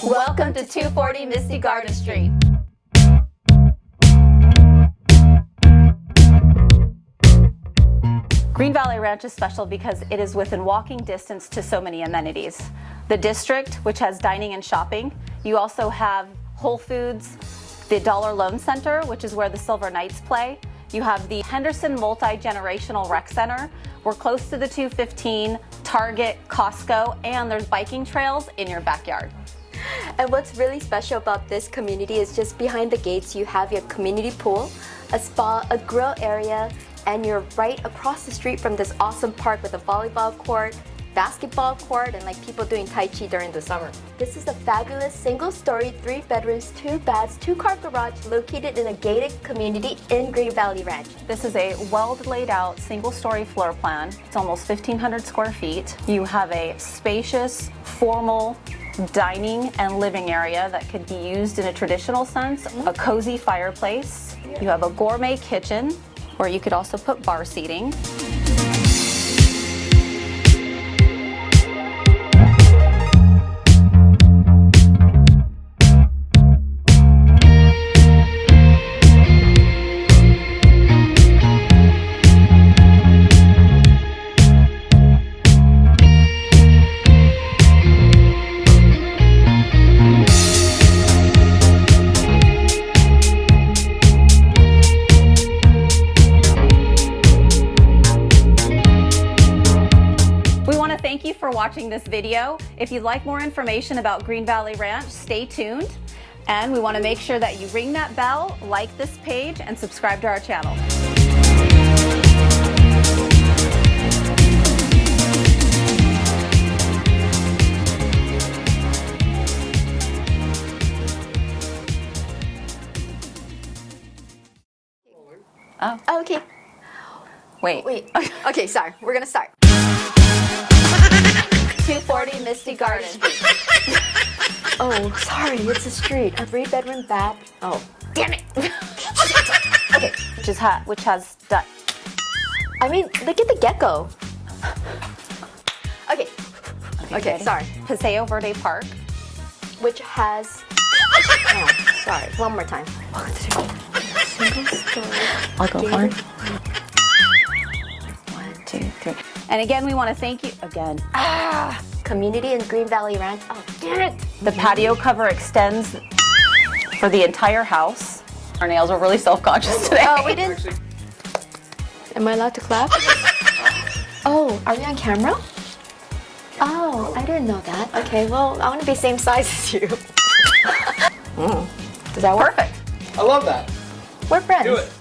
Welcome to 240 Misty Garden Street. Green Valley Ranch is special because it is within walking distance to so many amenities. The district, which has dining and shopping. You also have Whole Foods, the Dollar Loan Center, which is where the Silver Knights play. You have the Henderson Multigenerational Rec Center. We're close to the 215, Target, Costco, and there's biking trails in your backyard. And what's really special about this community is just behind the gates you have your community pool, a spa, a grill area, and you're right across the street from this awesome park with a volleyball court, basketball court, and like people doing Tai Chi during the summer. This is a fabulous single-story, 3 bedrooms, 2 baths, 2-car garage located in a gated community in Green Valley Ranch. This is a well laid out single-story floor plan. It's almost 1,500 square feet. You have a spacious, formal dining and living area that could be used in a traditional sense, a cozy fireplace. You have a gourmet kitchen where you could also put bar seating. Thank you for watching this video. If you'd like more information about Green Valley Ranch, stay tuned. And we want to make sure that you ring that bell, like this page, and subscribe to our channel. Oh, okay. Wait. Okay, sorry. We're gonna start. 240 Misty Garden Street. Oh, sorry, it's a street. A 3-bedroom bath. Oh, damn it. Okay. Which has done. I mean, look at the gecko. Okay, sorry. Paseo Verde Park. Which has. Oh, sorry. One more time. Single story. I'll go for it. 1, 2, 3. And again, we want to thank you again. Community in Green Valley Ranch. Oh, damn it. The patio cover extends for the entire house. Our nails are really self-conscious today. Oh, we didn't. Am I allowed to clap? Oh, are we on camera? Oh, I didn't know that. Okay, well, I want to be same size as you. Does that work? Perfect. I love that. We're friends. Do it.